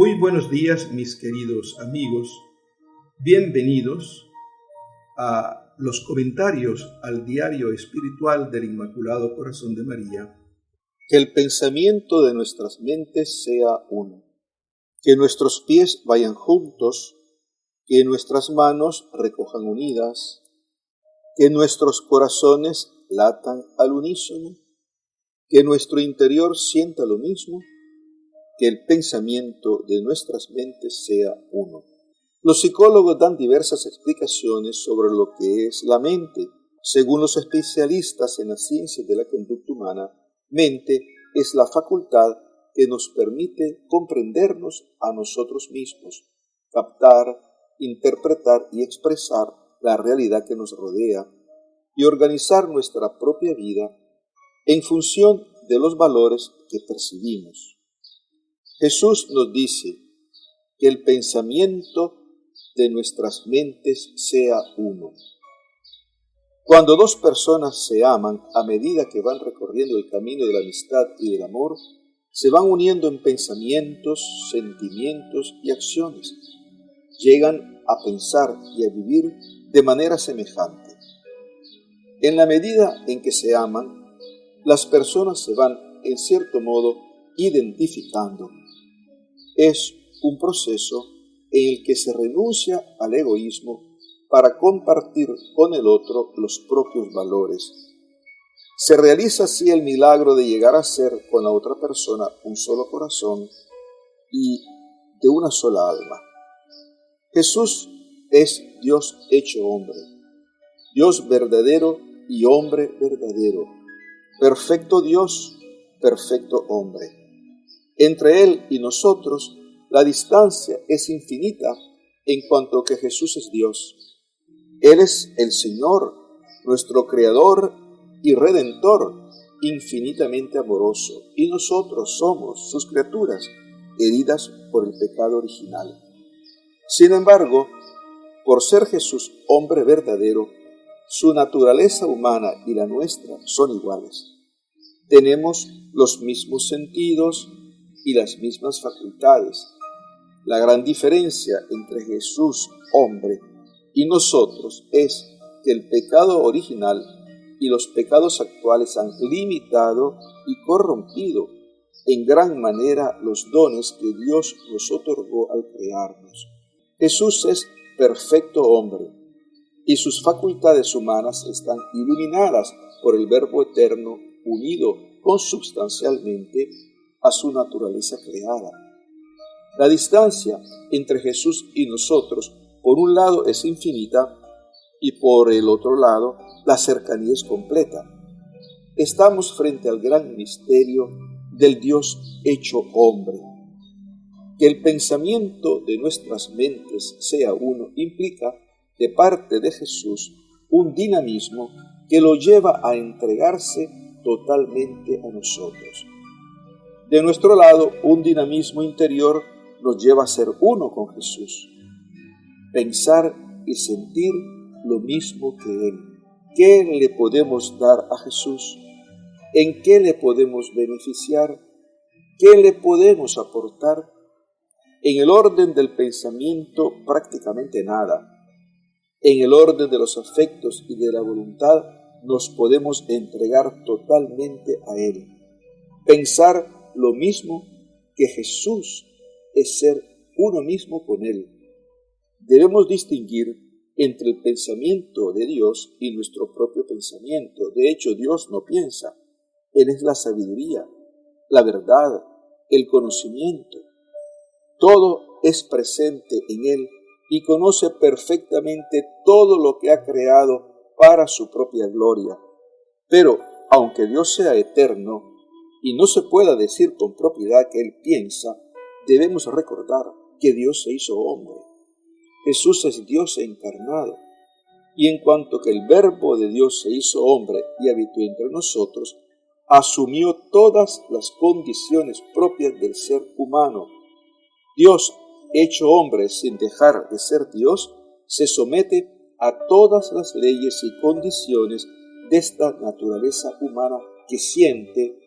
Muy buenos días, mis queridos amigos. Bienvenidos a los comentarios al diario espiritual del Inmaculado Corazón de María. Que el pensamiento de nuestras mentes sea uno, que nuestros pies vayan juntos, que nuestras manos recojan unidas, que nuestros corazones latan al unísono, que nuestro interior sienta lo mismo, que el pensamiento de nuestras mentes sea uno. Los psicólogos dan diversas explicaciones sobre lo que es la mente. Según los especialistas en las ciencias de la conducta humana, mente es la facultad que nos permite comprendernos a nosotros mismos, captar, interpretar y expresar la realidad que nos rodea y organizar nuestra propia vida en función de los valores que percibimos. Jesús nos dice que el pensamiento de nuestras mentes sea uno. Cuando dos personas se aman, a medida que van recorriendo el camino de la amistad y del amor, se van uniendo en pensamientos, sentimientos y acciones. Llegan a pensar y a vivir de manera semejante. En la medida en que se aman, las personas se van, en cierto modo, identificando. Es un proceso en el que se renuncia al egoísmo para compartir con el otro los propios valores. Se realiza así el milagro de llegar a ser con la otra persona un solo corazón y de una sola alma. Jesús es Dios hecho hombre, Dios verdadero y hombre verdadero, perfecto Dios, perfecto hombre. Entre Él y nosotros, la distancia es infinita en cuanto que Jesús es Dios. Él es el Señor, nuestro Creador y Redentor, infinitamente amoroso, y nosotros somos sus criaturas, heridas por el pecado original. Sin embargo, por ser Jesús hombre verdadero, su naturaleza humana y la nuestra son iguales. Tenemos los mismos sentidos y las mismas facultades. La gran diferencia entre Jesús, hombre, y nosotros es que el pecado original y los pecados actuales han limitado y corrompido en gran manera los dones que Dios nos otorgó al crearnos. Jesús es perfecto hombre y sus facultades humanas están iluminadas por el Verbo eterno unido consubstancialmente a su naturaleza creada. La distancia entre Jesús y nosotros, por un lado, es infinita y por el otro lado, la cercanía es completa. Estamos frente al gran misterio del Dios hecho hombre. Que el pensamiento de nuestras mentes sea uno implica, de parte de Jesús, un dinamismo que lo lleva a entregarse totalmente a nosotros. De nuestro lado, un dinamismo interior nos lleva a ser uno con Jesús, pensar y sentir lo mismo que Él. ¿Qué le podemos dar a Jesús? ¿En qué le podemos beneficiar? ¿Qué le podemos aportar? En el orden del pensamiento, prácticamente nada. En el orden de los afectos y de la voluntad, nos podemos entregar totalmente a Él. Pensar lo mismo que Jesús es ser uno mismo con Él. Debemos distinguir entre el pensamiento de Dios y nuestro propio pensamiento. De hecho, Dios no piensa. Él es la sabiduría, la verdad, el conocimiento. Todo es presente en Él y conoce perfectamente todo lo que ha creado para su propia gloria. Pero, aunque Dios sea eterno y no se pueda decir con propiedad que Él piensa, debemos recordar que Dios se hizo hombre. Jesús es Dios encarnado. Y en cuanto que el Verbo de Dios se hizo hombre y habitó entre nosotros, asumió todas las condiciones propias del ser humano. Dios, hecho hombre sin dejar de ser Dios, se somete a todas las leyes y condiciones de esta naturaleza humana que siente,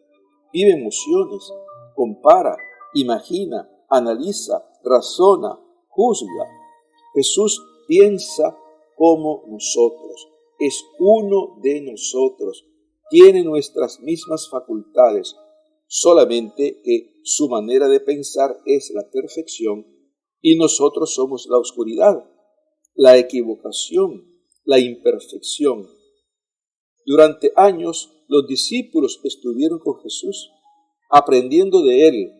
vive emociones, compara, imagina, analiza, razona, juzga. Jesús piensa como nosotros, es uno de nosotros, tiene nuestras mismas facultades, solamente que su manera de pensar es la perfección y nosotros somos la oscuridad, la equivocación, la imperfección. Durante años los discípulos estuvieron con Jesús, aprendiendo de Él.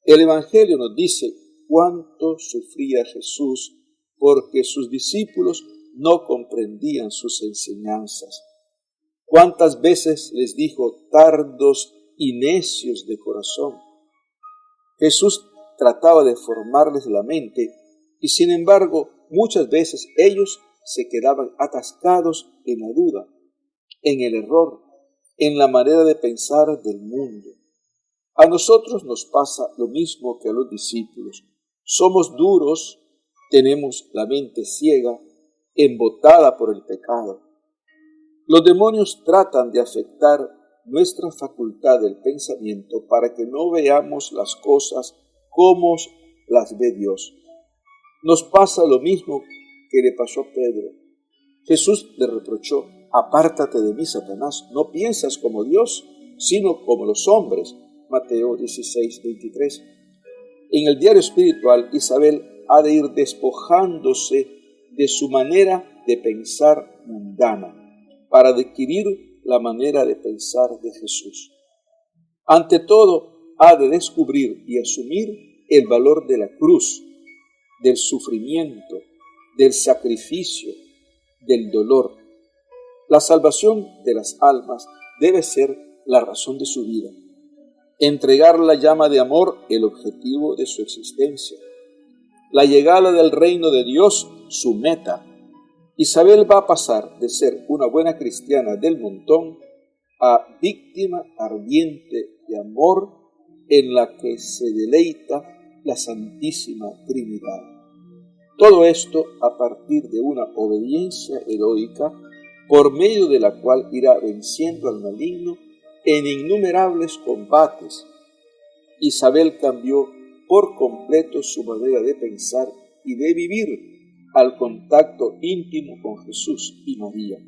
El Evangelio nos dice cuánto sufría Jesús porque sus discípulos no comprendían sus enseñanzas. Cuántas veces les dijo tardos y necios de corazón. Jesús trataba de formarles la mente y sin embargo muchas veces ellos se quedaban atascados en la duda, en el error, en la manera de pensar del mundo. A nosotros nos pasa lo mismo que a los discípulos. Somos duros, tenemos la mente ciega, embotada por el pecado. Los demonios tratan de afectar nuestra facultad del pensamiento para que no veamos las cosas como las ve Dios. Nos pasa lo mismo que le pasó a Pedro. Jesús le reprochó: apártate de mí, Satanás, no piensas como Dios, sino como los hombres. Mateo 16:23. En el diario espiritual, Isabel ha de ir despojándose de su manera de pensar mundana para adquirir la manera de pensar de Jesús. Ante todo, ha de descubrir y asumir el valor de la cruz, del sufrimiento, del sacrificio, del dolor. La salvación de las almas debe ser la razón de su vida. Entregar la llama de amor, el objetivo de su existencia. La llegada del reino de Dios, su meta. Isabel va a pasar de ser una buena cristiana del montón a víctima ardiente de amor en la que se deleita la Santísima Trinidad. Todo esto a partir de una obediencia heroica por medio de la cual irá venciendo al maligno en innumerables combates. Isabel cambió por completo su manera de pensar y de vivir al contacto íntimo con Jesús y María.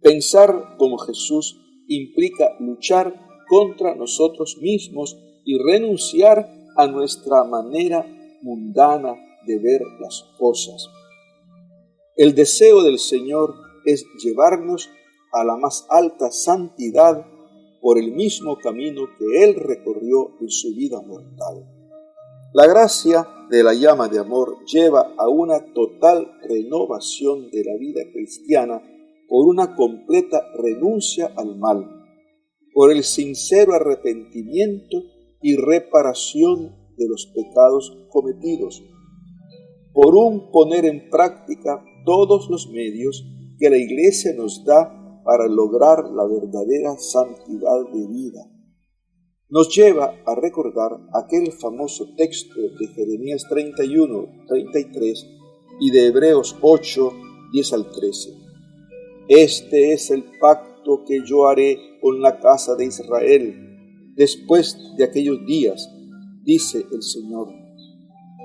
Pensar como Jesús implica luchar contra nosotros mismos y renunciar a nuestra manera mundana de ver las cosas. El deseo del Señor es llevarnos a la más alta santidad por el mismo camino que Él recorrió en su vida mortal. La gracia de la llama de amor lleva a una total renovación de la vida cristiana por una completa renuncia al mal, por el sincero arrepentimiento y reparación de los pecados cometidos, por un poner en práctica todos los medios que la Iglesia nos da para lograr la verdadera santidad de vida. Nos lleva a recordar aquel famoso texto de Jeremías 31:33 y de Hebreos 8:10 al 13. Este es el pacto que yo haré con la casa de Israel después de aquellos días, dice el Señor.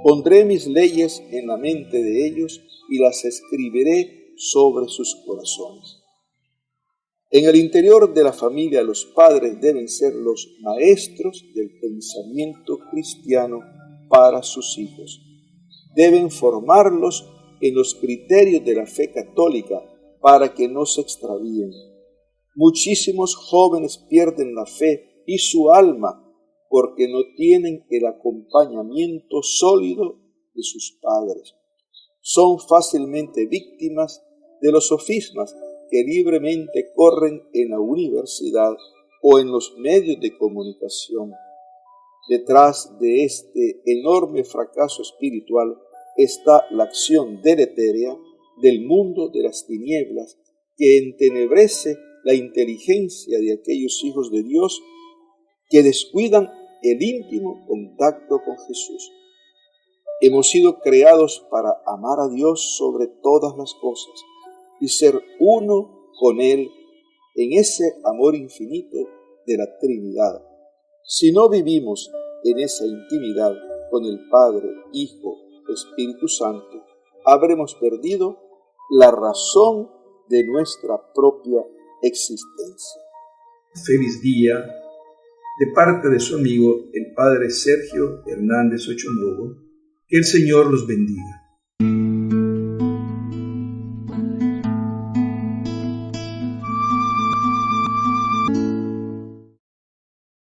Pondré mis leyes en la mente de ellos y las escribiré sobre sus corazones. En el interior de la familia, los padres deben ser los maestros del pensamiento cristiano para sus hijos. Deben formarlos en los criterios de la fe católica para que no se extravíen. Muchísimos jóvenes pierden la fe y su alma porque no tienen el acompañamiento sólido de sus padres. Son fácilmente víctimas de los sofismas que libremente corren en la universidad o en los medios de comunicación. Detrás de este enorme fracaso espiritual está la acción deletérea del mundo de las tinieblas que entenebrece la inteligencia de aquellos hijos de Dios que descuidan el íntimo contacto con Jesús. Hemos sido creados para amar a Dios sobre todas las cosas y ser uno con Él en ese amor infinito de la Trinidad. Si no vivimos en esa intimidad, con el Padre, Hijo, Espíritu Santo, habremos perdido la razón de nuestra propia existencia. Feliz día de parte de su amigo el Padre Sergio Hernández Ochonovo. Que el Señor los bendiga.